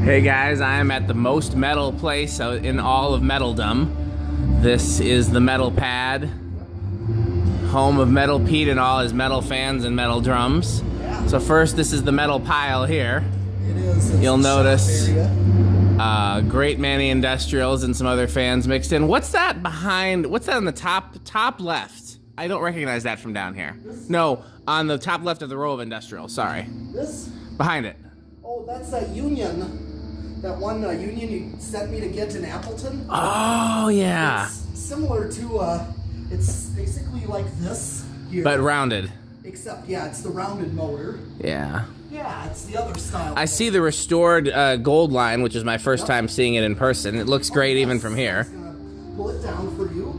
Hey guys, I am at the most metal place in all of metalldom. This is the Metal Pad, home of Metal Pete and all his metal fans and metal drums. So first, this is the metal pile here. It is. You'll notice great many industrials and some other fans mixed in. What's that behind? What's that on the top left? I don't recognize that from down here. No, on the top left of the row of industrial. Sorry. This? Behind it. Oh, that's that Union. That one Union you sent me to get in Appleton. Oh, yeah. It's similar to, it's basically like this here. But rounded. Except, yeah, it's the rounded motor. Yeah. Yeah, it's the other style. I see the restored gold line, which is my first time seeing it in person. It looks great even from here. I'm just gonna pull it down for you.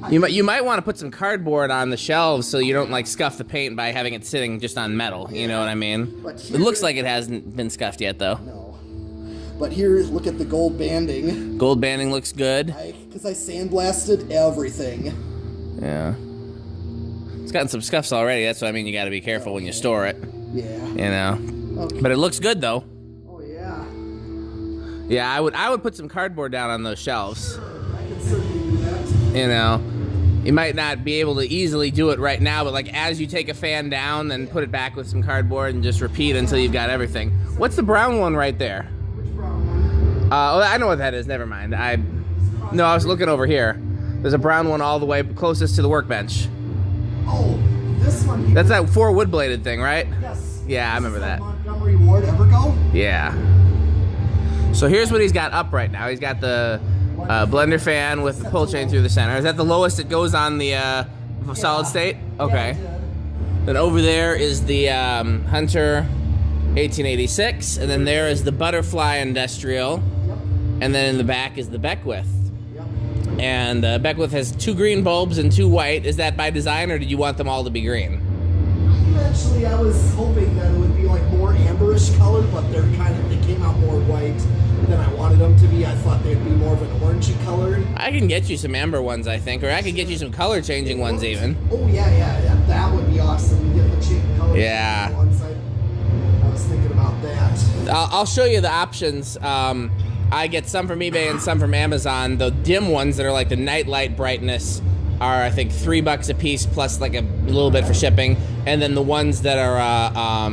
You might want to put some cardboard on the shelves so you don't like scuff the paint by having it sitting just on metal. You know what I mean? It looks like it hasn't been scuffed yet, though. No. But here, look at the gold banding. Gold banding looks good. Because I sandblasted everything. Yeah. It's gotten some scuffs already. That's what I mean. You got to be careful when you store it. Yeah. You know. Okay. But it looks good though. Oh yeah. Yeah, I would put some cardboard down on those shelves. Sure, I can certainly do that. You know, you might not be able to easily do it right now, but like as you take a fan down, then put it back with some cardboard and just repeat until you've got everything. What's the brown one right there? Which brown one? Oh, I know what that is. Never mind. No, I was looking over here. There's a brown one all the way closest to the workbench. Oh, this one here. That's that 4 wood-bladed thing, right? Yes. Yeah, I remember that. Montgomery Ward Evergo? Yeah. So here's what he's got up right now. He's got the blender fan with the pull chain through the center. Is that the lowest it goes on the solid state? Okay. Yeah, Then over there is the Hunter 1886, and then there is the Butterfly Industrial, Yep. and then in the back is the Beckwith. Yep. And Beckwith has 2 green bulbs and 2 white. Is that by design, or did you want them all to be green? Eventually, I was hoping that it would be like more amberish color, but they came out more white than I wanted them to be. I thought they'd be more of an orangey color. I can get you some amber ones, I think, or I could get you some color changing ones even. Oh yeah, that would be awesome. Get the cheap color. Yeah. Ones. I was thinking about that. I'll show you the options. I get some from eBay and some from Amazon. The dim ones that are like the nightlight brightness are, I think, $3 a piece plus like a little bit for shipping. And then the ones that are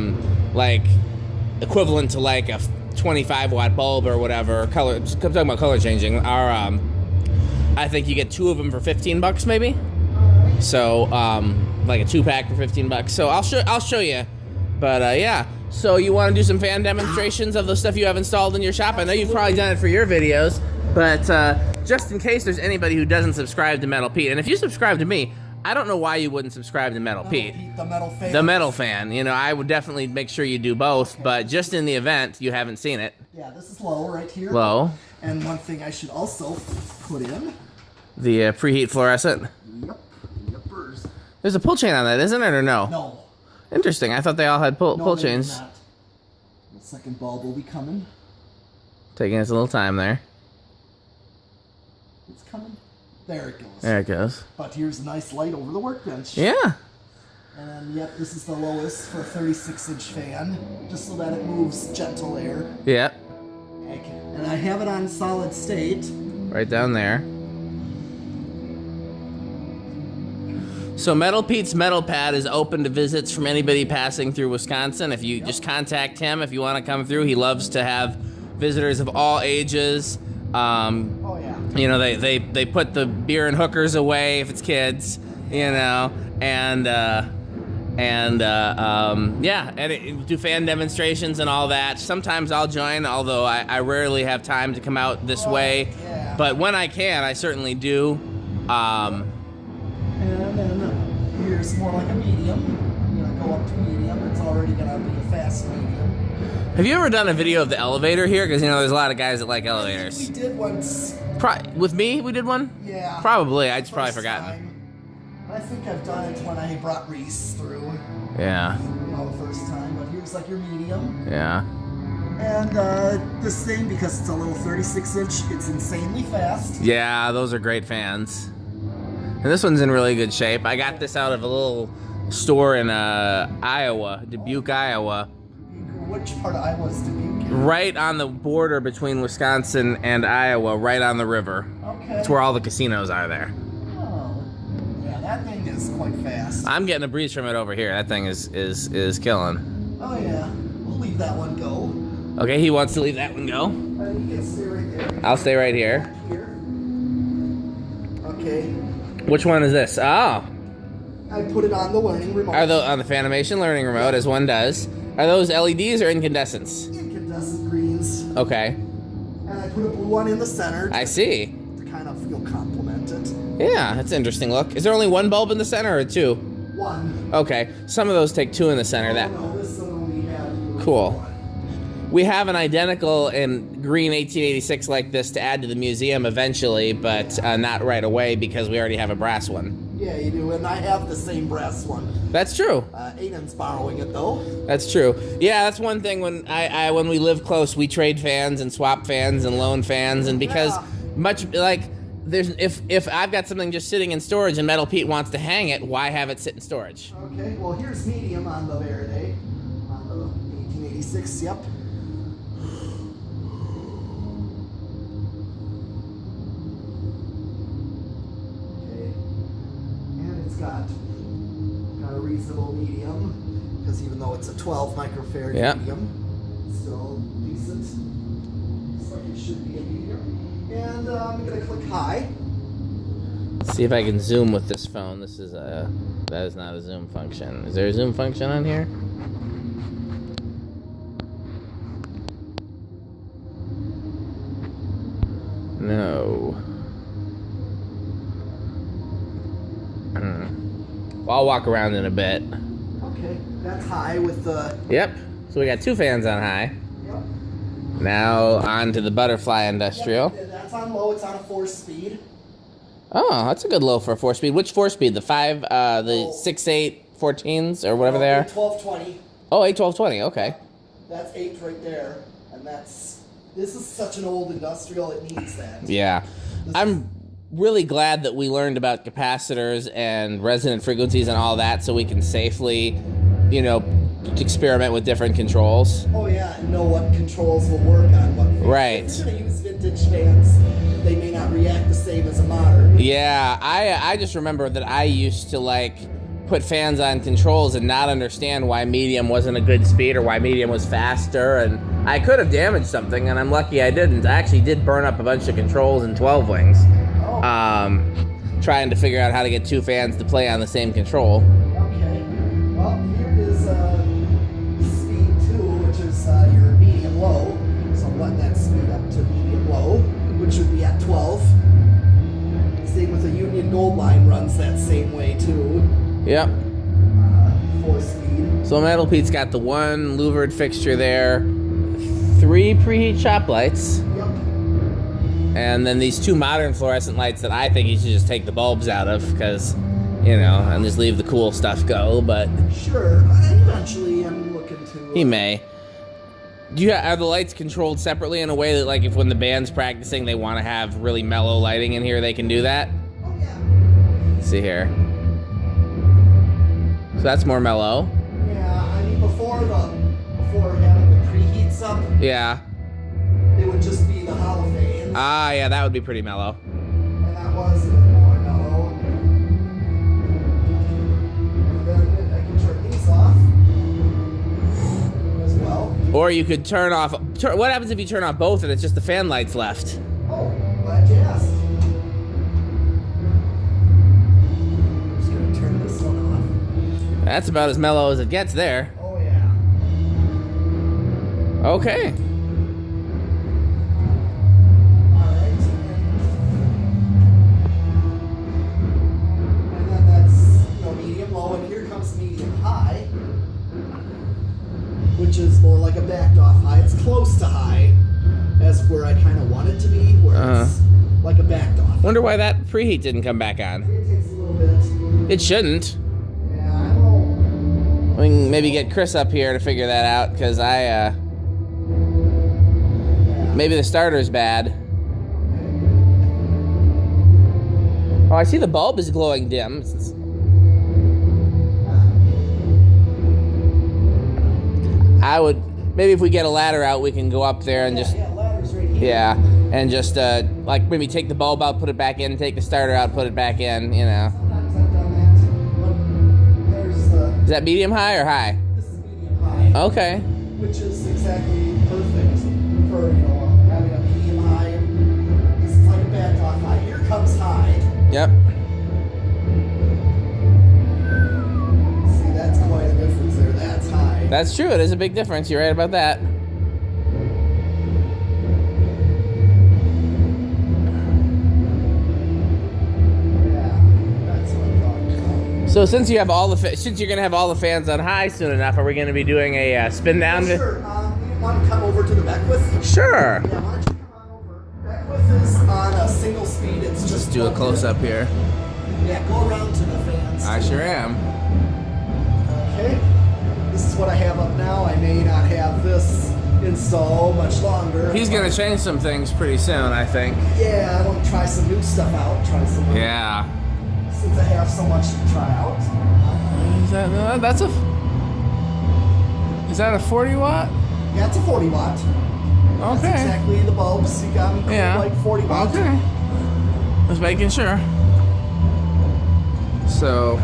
like equivalent to like a 25 watt bulb or whatever, color, I'm talking about color changing, are I think you get 2 of them for $15 maybe. So like a 2-pack for $15. So I'll show you. But yeah. So you want to do some fan demonstrations of the stuff you have installed in your shop? I know you've probably done it for your videos, but just in case there's anybody who doesn't subscribe to Metal Pete, and if you subscribe to me, I don't know why you wouldn't subscribe to Metal Pete. The metal fan. The Metal Fan. You know, I would definitely make sure you do both, but just in the event you haven't seen it. Yeah, this is low right here. Low. And one thing I should also put in. The preheat fluorescent. Yep. Yepers. There's a pull chain on that, isn't it, or no? No. Interesting. I thought they all had pull No, chains. not. The second bulb will be coming. Taking its a little time there. It's coming. There it goes. There it goes. But here's a nice light over the workbench. Yeah. And then, yep, this is the lowest for a 36-inch fan, just so that it moves gentle air. Yeah. And I have it on solid state. Right down there. So Metal Pete's Metal Pad is open to visits from anybody passing through Wisconsin. If you just contact him if you want to come through. He loves to have visitors of all ages. Oh yeah. You know, they put the beer and hookers away if it's kids, you know, and do fan demonstrations and all that. Sometimes I'll join, although I rarely have time to come out this way. Yeah. But when I can, I certainly do. And then here's more like a medium. I'm gonna go up to medium. It's already gonna be a fast medium. Have you ever done a video of the elevator here? Because, you know, there's a lot of guys that like elevators. We did once. With me, we did one? Yeah. Probably. I just probably First forgotten. time. I think I've done it when I brought Reese through. Yeah. You know, the first time. But here's like your medium. Yeah. And this thing, because it's a little 36-inch, it's insanely fast. Yeah, those are great fans. And this one's in really good shape. I got this out of a little store in Iowa, Dubuque, Iowa. Which part of Iowa is Dubuque? Right on the border between Wisconsin and Iowa, right on the river. Okay. That's where all the casinos are there. Oh. Yeah, that thing is quite fast. I'm getting a breeze from it over here. That thing is killing. Oh yeah. We'll leave that one go. Okay, he wants to leave that one go. You can stay right there. I'll stay right here. Here. Okay. Which one is this? Oh. I put it on the learning remote. On the Fanimation learning remote, as one does. Are those LEDs or incandescents? Incandescent greens. Okay. And I put a blue one in the center. I see. To kind of feel complement it. Yeah, that's an interesting look. Is there only one bulb in the center or two? One. Okay. Some of those take two in the center. No, this one only had Cool. one. We have an identical in green 1886 like this to add to the museum eventually, but not right away because we already have a brass one. Yeah, you do, and I have the same brass one. That's true. Aiden's borrowing it though. That's true. Yeah, that's one thing when when we live close, we trade fans and swap fans and loan fans, and because if I've got something just sitting in storage and Metal Pete wants to hang it, why have it sit in storage? Okay, well here's medium on the Verde, on the 1886. Yep. Got a reasonable medium, because even though it's a 12 microfarad medium, it's still decent. Looks like it should be a medium. And I'm gonna click high. Let's see if I can zoom with this phone. That is not a zoom function. Is there a zoom function on here? No. Well, I'll walk around in a bit. Okay, that's high with the... Yep, so we got two fans on high. Yep. Now on to the butterfly industrial. Yep, that's on low, it's on a 4-speed. Oh, that's a good low for a 4-speed. Which 4-speed? The 5, the 6, 8, 14s, or whatever they are? 1220. Oh, 8, 12, 20, okay. That's 8 right there, and this is such an old industrial, it needs that. Yeah. I'm really glad that we learned about capacitors and resonant frequencies and all that so we can safely, experiment with different controls. Oh yeah, and know what controls will work on what fans. Right. If you're going to use vintage fans, they may not react the same as a modern. Yeah, I just remember that I used to put fans on controls and not understand why medium wasn't a good speed or why medium was faster, and I could have damaged something, and I'm lucky I didn't. I actually did burn up a bunch of controls in 12 wings. Trying to figure out how to get two fans to play on the same control. Okay. Well, here is speed 2, which is your medium low. So I'm letting that speed up to medium low, which would be at 12. Same with the Union Gold line runs that same way too. Yep. 4-speed. So Metal Pete's got the one louvered fixture there, 3 preheat shop lights. Yep. And then these 2 modern fluorescent lights that I think you should just take the bulbs out of because, and just leave the cool stuff go, but... Sure, eventually I'm looking to... He may. Are the lights controlled separately in a way that, if when the band's practicing they want to have really mellow lighting in here, they can do that? Oh, yeah. Let's see here. So that's more mellow. Yeah, before having the preheats up... Yeah. It would just be the hollow fans. Ah, yeah, that would be pretty mellow. And that was a bit more mellow. And then I can turn these off as well. Or you could turn off... What happens if you turn off both and it's just the fan lights left? Oh, glad you asked. I'm just going to turn this one off. That's about as mellow as it gets there. Oh, yeah. Okay. Which is more like a backed off high. It's close to high, as where I kind of want it to be, where it's like a backed off. Wonder why that preheat didn't come back on. It takes a little bit. It shouldn't. Yeah, I don't know. We can maybe get Chris up here to figure that out, because maybe the starter's bad. Oh, I see the bulb is glowing dim. maybe if we get a ladder out, we can go up there and just... Yeah, ladder's right here. Yeah, and just, like, maybe take the bulb out, put it back in, take the starter out, put it back in, you know. Sometimes I've done that. But there's the... Is that medium high or high? This is medium high. Okay. Which is exactly perfect for, you know, having a medium high. This is like a bad dog high. Here comes high. Yep. See, that's quite a difference there. That's high. That's true. It is a big difference. You're right about that. So since you have all the since you're gonna have all the fans on high soon enough, are we gonna be doing a spin down? Sure. You want to come over to the Beckwith? Sure. Yeah, why don't you come on over? Beckwith is on a single speed. It's just Let's do a close up here. Yeah, go around to the fans. I sure am. Okay. This is what I have up now. I may not have this install much longer. He's gonna change some things pretty soon, I think. Yeah, I want to try some new stuff out. Try some. Yeah. Since I have so much to try out. Is that that's a? Is that a 40 watt? Yeah, it's a 40 watt. Okay. That's exactly the bulbs. You got me cool, Yeah. like 40 watt. Okay. Just making sure. So.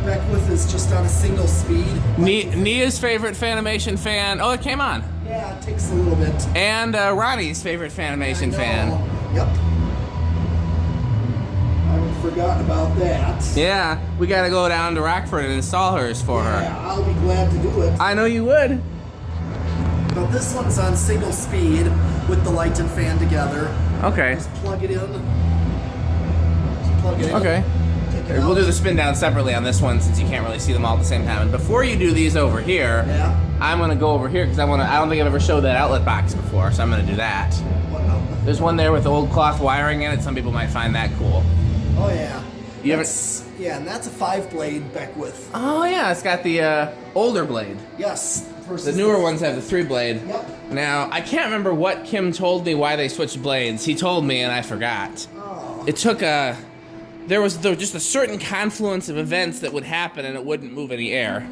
Beckwith is just on a single speed. Nia's favorite Fanimation fan. Oh, it came on. Yeah, it takes a little bit. And Ronnie's favorite Fanimation fan. Yep. I forgot about that. Yeah, we gotta go down to Rockford and install hers for her. Yeah, I'll be glad to do it. I know you would. But this one's on single speed with the light and fan together. Okay. Just plug it in. Just plug it in. Okay. Take it We'll out. do the spin down separately on this one since you can't really see them all at the same time. And before you do these over here, Yeah. I'm gonna go over here because I don't think I've ever showed that outlet box before, so I'm gonna do that. What now? There's one there with old cloth wiring in it. Some people might find that cool. Oh yeah. You ever? Yeah, and that's a 5-blade Beckwith. Oh yeah, it's got the older blade. Yes. The Versus newer ones have the 3-blade. Yep. Now, I can't remember what Kim told me why they switched blades. He told me and I forgot. Oh. It took there was just a certain confluence of events that would happen and it wouldn't move any air.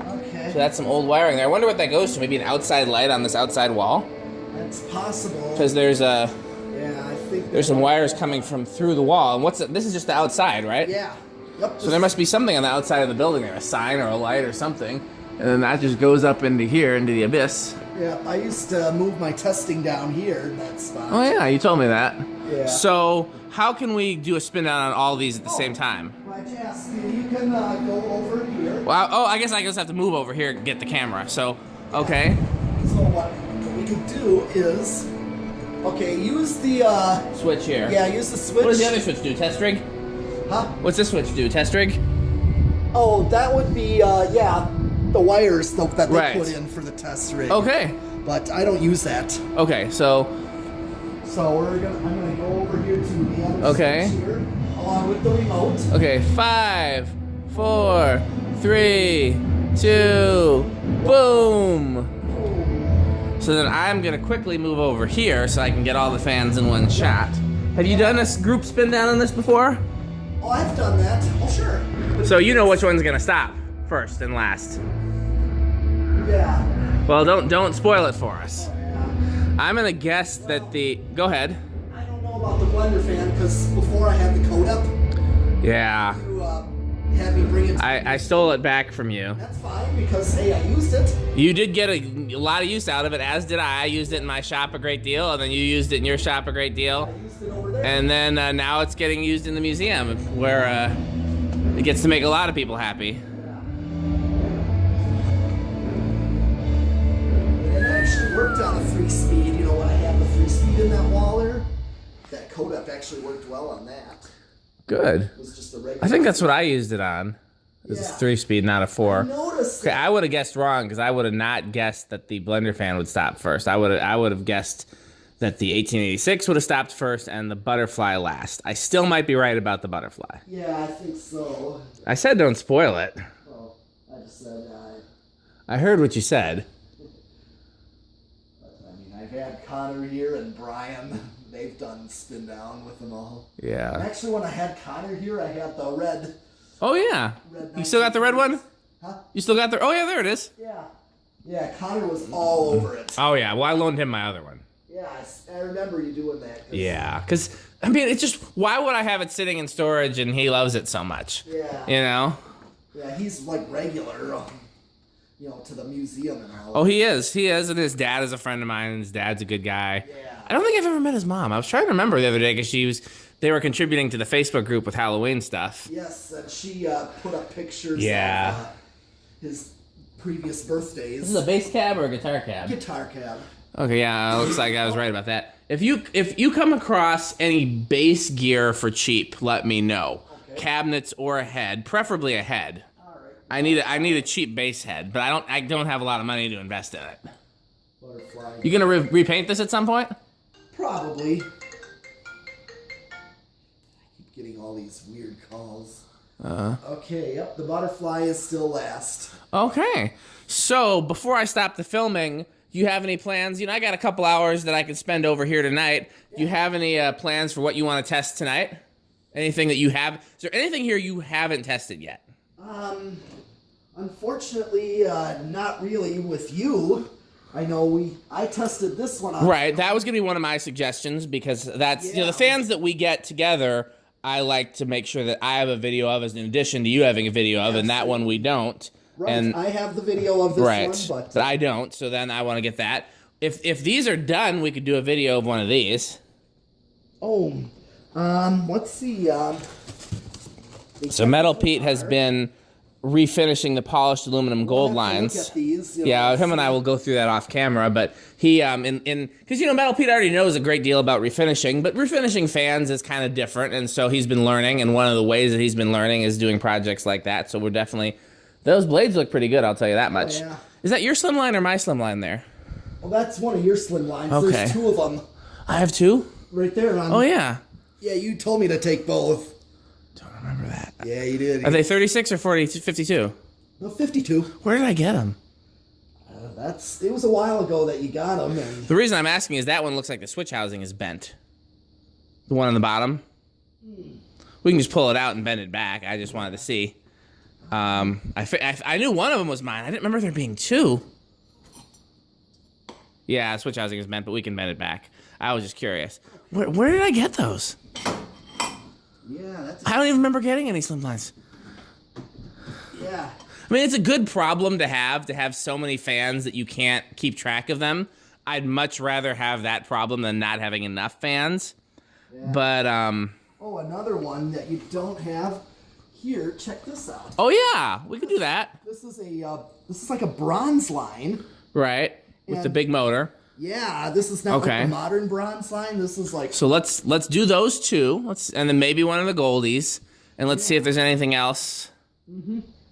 Okay. So that's some old wiring there. I wonder what that goes to. Maybe an outside light on this outside wall? That's possible. Because there's Yeah, I think some wires coming from through the wall. And this is just the outside, right? Yeah. Yep. So there must be something on the outside of the building there, a sign or a light or something. And then that just goes up into here, into the abyss. Yeah, I used to move my testing down here in that spot. Oh yeah, you told me that. Yeah. So how can we do a spin down on all these at the same time? Right, yes. You can go over here. Well, I guess I just have to move over here and get the camera. So, okay. So what we could do is, okay, use the Switch here. yeah, use the switch. What does the other switch do? Test rig? Huh? What's this switch do? Test rig? Oh, that would be yeah, the wires that they Right. put in for the test rig. Okay. But I don't use that. Okay, so So I'm gonna go over here to the other Okay. switch here, along with the remote. okay, 5, 4, 3, 2, boom. So then I'm gonna quickly move over here so I can get all the fans in one shot. Have you done a group spin down on this before? Oh, I've done that. Oh, sure. So you know which one's gonna stop first and last. Yeah. Well, don't spoil it for us. Yeah. I'm gonna guess that go ahead. I don't know about the blender fan because before I had the coat up, Yeah, you had me bring it. I stole it back from you. That's fine because hey, I used it. You did get a lot of use out of it, as did I. I used it in my shop a great deal, and then you used it in your shop a great deal. I used it over there. And then now it's getting used in the museum, where it gets to make a lot of people happy. It actually worked on a 3-speed. You know, when I had the 3-speed in that wall there, that coat up actually worked well on that. Good. It was just a regular. I think that's what I used it on. It's a Yeah. 3-speed, not a 4. I noticed. Okay, I would have guessed wrong because I would have not guessed that the blender fan would stop first. I would have guessed that the 1886 would have stopped first and the butterfly last. I still might be right about the butterfly. Yeah, I think so. I said don't spoil it. Oh, I just said I heard what you said. But, I mean, I've had Connor here and Brian. They've done spin down with them all. Yeah. Actually, when I had Connor here, I had the red. Oh yeah. Red You still got the red one? Huh? You still got the? Oh yeah, there it is. Yeah. Yeah, Connor was all over it. Oh yeah, well I loaned him my other one. Yeah, I remember you doing that. Yeah, because I mean, it's just why would I have it sitting in storage and he loves it so much? Yeah. You know. Yeah, he's like regular, you know, to the museum and all. Oh, he is, and his dad is a friend of mine, and his dad's a good guy. Yeah. I don't think I've ever met his mom. I was trying to remember the other day because they were contributing to the Facebook group with Halloween stuff. Yes, and she put up pictures Yeah. of his previous birthdays. This is a bass cab or a guitar cab? Guitar cab. Okay, yeah, looks like I was right about that. If you come across any bass gear for cheap, let me know. Okay. Cabinets or a head, preferably a head. All right. I need a cheap bass head, but I don't have a lot of money to invest in it. Butterfly. You gonna repaint this at some point? Probably. I keep getting all these weird calls. Okay, yep, the butterfly is still last. Okay. So, before I stop the filming, do you have any plans? You know, I got a couple hours that I can spend over here tonight. Do you have any plans for what you want to test tonight? Anything that you have? Is there anything here you haven't tested yet? Unfortunately, not really with you. I know I tested this one out. Right, that was going to be one of my suggestions because that's, you know, the fans that we get together, I like to make sure that I have a video of as in addition to you having a video of, and that one we don't. Right, and I have the video of this one, but I don't, so then I want to get that. If these are done, we could do a video of one of these. Oh, let's see. So Metal Pete has been refinishing the polished aluminum gold lines. Look at these, you know, yeah, him and I will go through that off camera, but he because you know Metal Pete already knows a great deal about refinishing, but refinishing fans is kind of different, and so he's been learning, and one of the ways that he's been learning is doing projects like that. So we're definitely, those blades look pretty good, I'll tell you that much. Oh, yeah. Is that your slim line or my slim line there? Well, that's one of your slim lines. Okay. There's two of them. I have two? Right there. Oh yeah. Yeah, you told me to take both. Don't remember that. Yeah, you did. Are they 36 or 52? No, 52. Where did I get them? It was a while ago that you got them. And The reason I'm asking is that one looks like the switch housing is bent. The one on the bottom. We can just pull it out and bend it back. I just wanted to see. I knew one of them was mine. I didn't remember there being two. Yeah, switch housing is bent, but we can bend it back. I was just curious. Where did I get those? yeah, I don't even remember getting any slim lines. yeah. I mean, it's a good problem to have so many fans that you can't keep track of them. I'd much rather have that problem than not having enough fans. Yeah. But, Oh, another one that you don't have here. Check this out. oh yeah, we could do that. This is like a bronze line. Right, with the And- big motor. Yeah, this is not Okay. like the modern bronze line. This is like So let's do those two. And then maybe one of the goldies. And let's see if there's anything else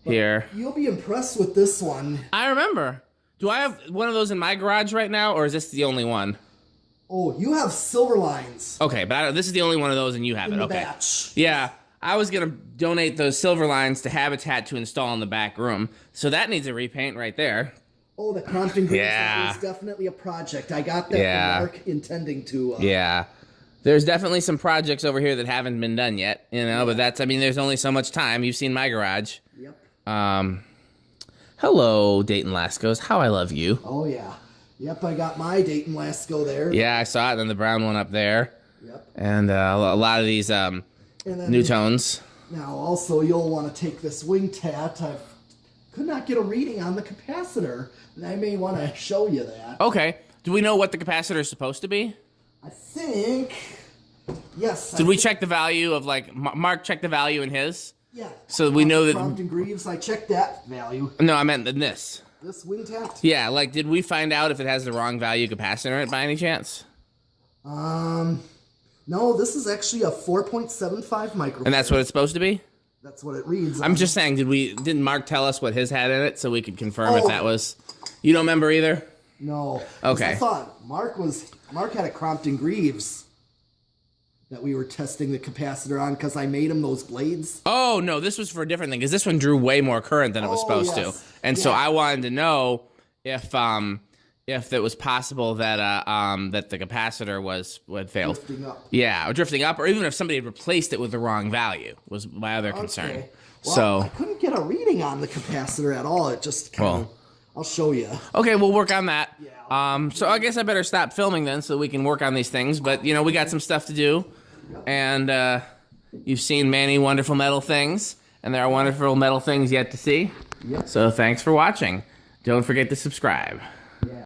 here. you'll be impressed with this one. I remember. Do I have one of those in my garage right now, or is this the only one? Oh, you have silver lines Okay, but this is the only one of those, and you have in it. the Okay. batch. Yeah, I was gonna donate those silver lines to Habitat to install in the back room, so that needs a repaint right there. Oh, the Crompton Greens. Yeah. That was definitely a project. I got that Yeah. from Mark intending to. Yeah, there's definitely some projects over here that haven't been done yet, you know. But that's, I mean, there's only so much time. You've seen my garage. Yep. Hello, Dayton Lascos. How I love you. Oh, yeah. Yep, I got my Dayton Lasco there. Yeah, I saw it. And then the brown one up there, Yep. and a lot of these And then, new tones. Now, also, you'll want to take this wing tat. I could not get a reading on the capacitor, and I may want to show you that. Okay. Do we know what the capacitor is supposed to be? I think. Yes. Did we check the value of, like, Mark checked the value in his? Yeah. So we know that. Crompton Greaves, I checked that value. No, I meant in this. This wing tat? Yeah, like, did we find out if it has the wrong value capacitor in it by any chance? No, this is actually a 4.75 microfarad. And that's what it's supposed to be? That's what it reads. I'm just saying, didn't Mark tell us what his had in it so we could confirm if Oh. that was... You don't remember either? No. 'Cause Okay. I thought Mark had a Crompton Greaves that we were testing the capacitor on because I made him those blades. Oh, no, this was for a different thing, because this one drew way more current than it was Oh, supposed yes. to. And so Yeah. I wanted to know if it was possible that that the capacitor would fail. Drifting up. Yeah, or drifting up, or even if somebody had replaced it with the wrong value was my other concern. Okay. Well, So I couldn't get a reading on the capacitor at all. It just kind of I'll show you. Okay, we'll work on that. Yeah. So I guess I better stop filming then so we can work on these things. But, you know, we got some stuff to do. And you've seen many wonderful metal things. And there are wonderful metal things yet to see. Yep. So thanks for watching. Don't forget to subscribe.